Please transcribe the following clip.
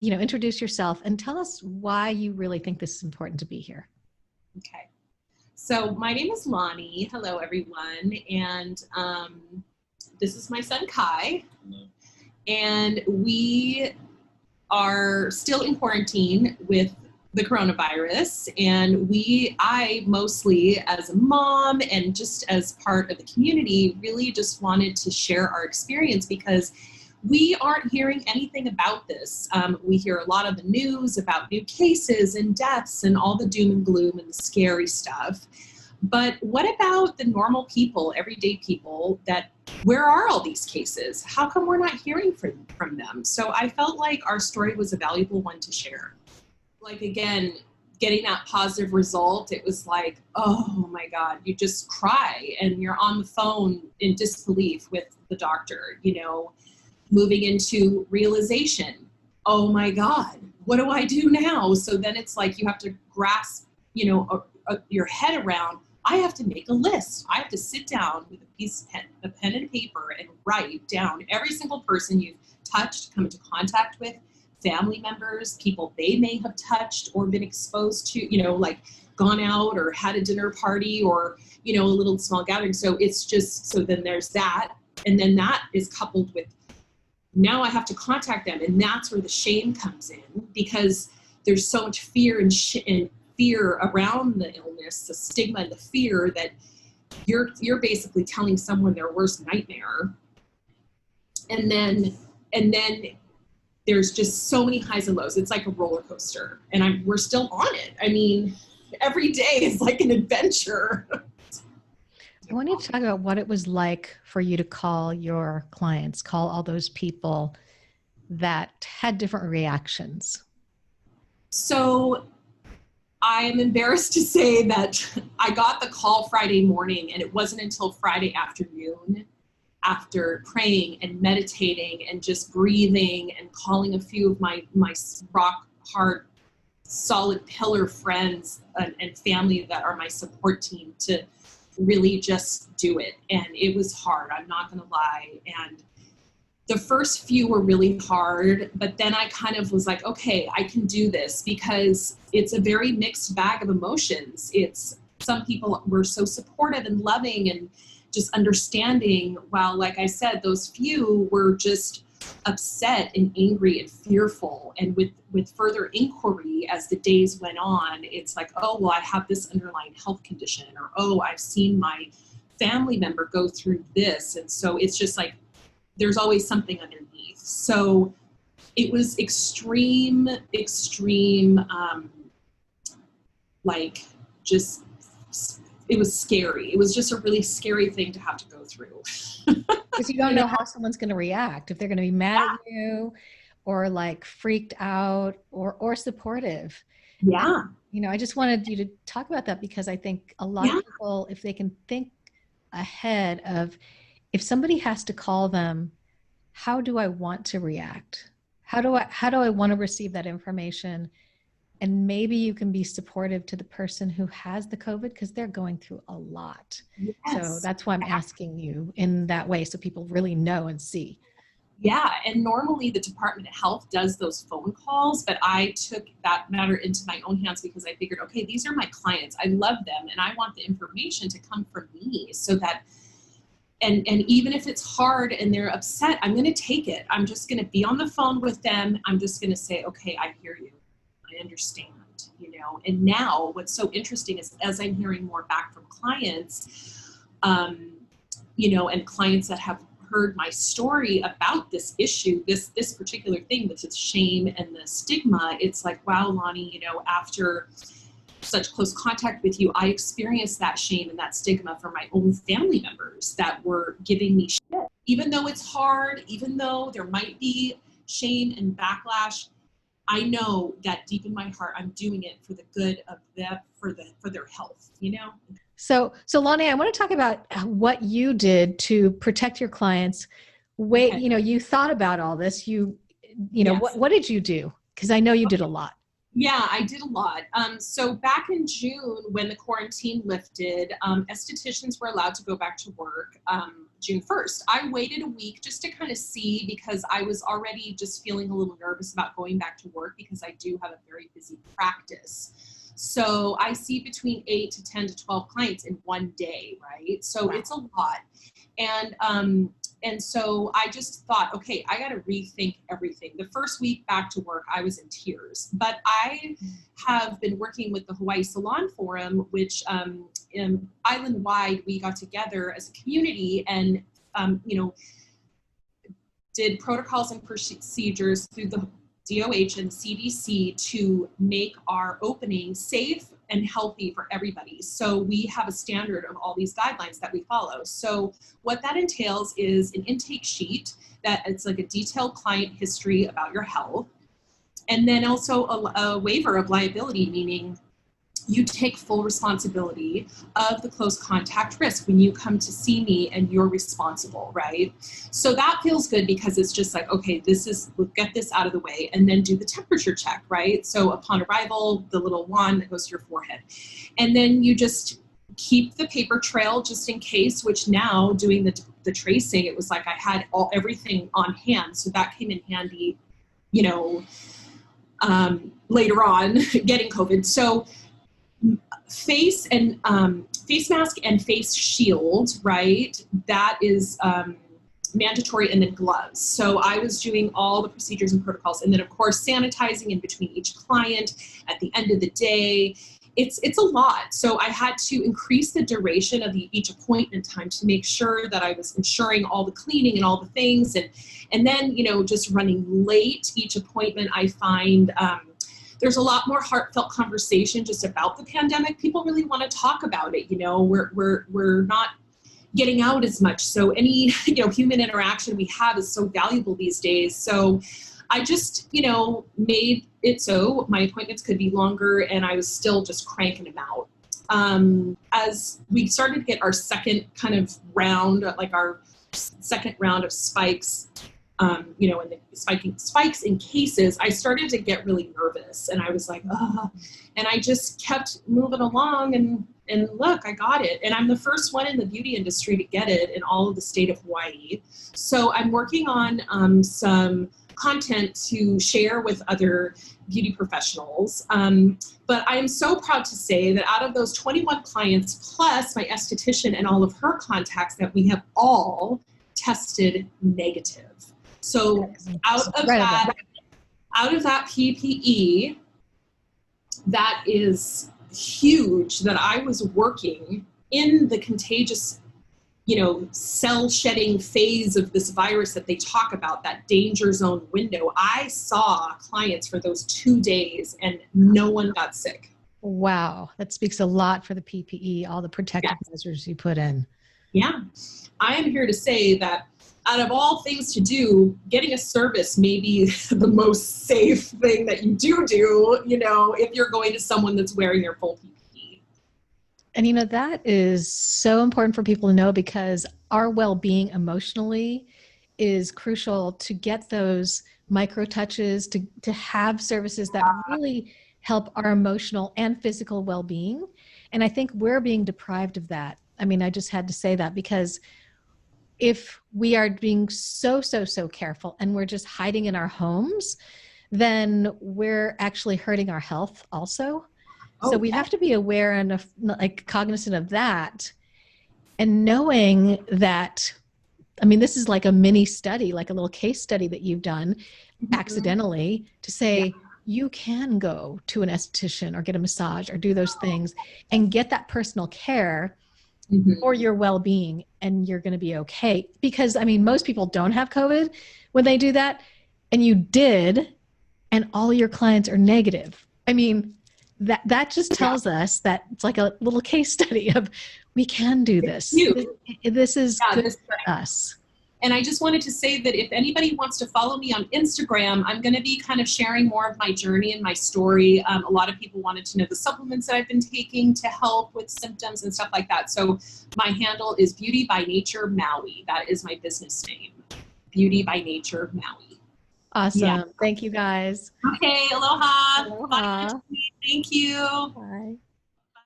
introduce yourself and tell us why you really think this is important to be here. Okay. So my name is Lani. Hello, everyone. And this is my son, Kai. And we are still in quarantine with the coronavirus. And I mostly as a mom and just as part of the community really just wanted to share our experience because we aren't hearing anything about this. We hear a lot of the news about new cases and deaths and all the doom and gloom and the scary stuff. But what about the normal people, everyday people where are all these cases? How come we're not hearing from them? So I felt like our story was a valuable one to share. Like, again, getting that positive result, it was like, oh my God, you just cry and you're on the phone in disbelief with the doctor, moving into realization. Oh my God, what do I do now? So then it's like you have to grasp, your head around, I have to make a list. I have to sit down with a pen and paper and write down every single person you've touched, come into contact with, family members, people they may have touched or been exposed to, like gone out or had a dinner party or, a little small gathering. So it's just, so then there's that. And then that is coupled with, now I have to contact them. And that's where the shame comes in because there's so much fear and fear around the illness, the stigma and the fear that you're basically telling someone their worst nightmare. And then there's just so many highs and lows. It's like a roller coaster and we're still on it. I mean, every day is like an adventure. I want you to talk about what it was like for you to call your clients, call all those people that had different reactions. So I'm embarrassed to say that I got the call Friday morning and it wasn't until Friday afternoon after praying and meditating and just breathing and calling a few of my rock hard, solid pillar friends and family that are my support team to really just do it. And it was hard, I'm not gonna lie. And the first few were really hard, but then I kind of was like, okay, I can do this because it's a very mixed bag of emotions. Some people were so supportive and loving and just understanding, while, like I said, those few were just upset and angry and fearful. And with further inquiry as the days went on, it's like, oh, well, I have this underlying health condition, or, oh, I've seen my family member go through this. And so it's just like, there's always something underneath. So it was extreme, it was scary. It was just a really scary thing to have to go through. Because you don't know how someone's going to react, if they're going to be mad at you or like freaked out or supportive. Yeah. And, I just wanted you to talk about that because I think a lot of people, if they can think ahead of, if somebody has to call them, how do I want to react? How do I want to receive that information? And maybe you can be supportive to the person who has the COVID because they're going through a lot. Yes. So that's why I'm asking you in that way so people really know and see. Yeah, and normally the Department of Health does those phone calls, but I took that matter into my own hands because I figured, okay, these are my clients. I love them and I want the information to come from me so that, and even if it's hard and they're upset, I'm going to take it. I'm just going to be on the phone with them. I'm just going to say, okay, I hear you. I understand, and now what's so interesting is as I'm hearing more back from clients, and clients that have heard my story about this issue, this particular thing, this is shame and the stigma, it's like, wow, Lani, after such close contact with you, I experienced that shame and that stigma from my own family members that were giving me shit. Even though it's hard, even though there might be shame and backlash, I know that deep in my heart, I'm doing it for the good of them, for their health, So Lani, I want to talk about what you did to protect your clients. Wait, okay. You thought about all this. Yes. Yes. What did you do? Because I know you did a lot. Yeah, I did a lot. So back in June, when the quarantine lifted, estheticians were allowed to go back to work June 1st. I waited a week just to kind of see, because I was already just feeling a little nervous about going back to work because I do have a very busy practice. So I see between 8 to 10 to 12 clients in one day, right? So wow. It's a lot. And so I just thought, okay, I got to rethink everything. The first week back to work, I was in tears. But I have been working with the Hawaii Salon Forum, which island-wide, we got together as a community and, did protocols and procedures through the DOH and CDC to make our opening safe and healthy for everybody. So we have a standard of all these guidelines that we follow. So what that entails is an intake sheet that it's like a detailed client history about your health. And then also a waiver of liability, meaning you take full responsibility of the close contact risk when you come to see me and you're responsible, right? So that feels good because it's just like, okay, we'll get this out of the way and then do the temperature check, right? So upon arrival, the little wand that goes to your forehead. And then you just keep the paper trail just in case, which now doing the tracing, it was like I had everything on hand. So that came in handy, later on getting COVID. So face mask and face shield, right? That is mandatory, and then gloves. So I was doing all the procedures and protocols, and then of course sanitizing in between each client at the end of the day. It's a lot. So I had to increase the duration of each appointment time to make sure that I was ensuring all the cleaning and all the things, and then just running late each appointment. I find there's a lot more heartfelt conversation just about the pandemic. People really want to talk about it. We're not getting out as much. So any, human interaction we have is so valuable these days. So I just, made it so my appointments could be longer, and I was still just cranking them out. As we started to get our second kind of round, like our second round of spikes, and the spikes in cases, I started to get really nervous, and I was like, and I just kept moving along, and look, I got it. And I'm the first one in the beauty industry to get it in all of the state of Hawaii. So I'm working on some content to share with other beauty professionals. But I am so proud to say that out of those 21 clients, plus my esthetician and all of her contacts, that we have all tested negative. So out of that PPE, that is huge, that I was working in the contagious, cell shedding phase of this virus that they talk about, that danger zone window. I saw clients for those 2 days and no one got sick. Wow. That speaks a lot for the PPE, all the protective measures you put in. Yeah. I am here to say that out of all things to do, getting a service may be the most safe thing that you do, if you're going to someone that's wearing their full PPE. And that is so important for people to know, because our well-being emotionally is crucial to get those micro touches, to have services that really help our emotional and physical well-being. And I think we're being deprived of that. I just had to say that, because if we are being so careful and we're just hiding in our homes, then we're actually hurting our health also. So we have to be aware and cognizant of that, and knowing that, this is like a mini study, like a little case study that you've done accidentally, to say you can go to an esthetician or get a massage or do those things and get that personal care for your well-being, and you're going to be okay. Because most people don't have COVID when they do that, and you did, and all your clients are negative. That just tells us that it's like a little case study of, we can do this. This is good for us. And I just wanted to say that if anybody wants to follow me on Instagram, I'm going to be kind of sharing more of my journey and my story. A lot of people wanted to know the supplements that I've been taking to help with symptoms and stuff like that. So my handle is Beauty by Nature Maui. That is my business name, Beauty by Nature Maui. Awesome. Yeah. Thank you guys. Okay, aloha. Bye. Aloha. Thank you. Bye.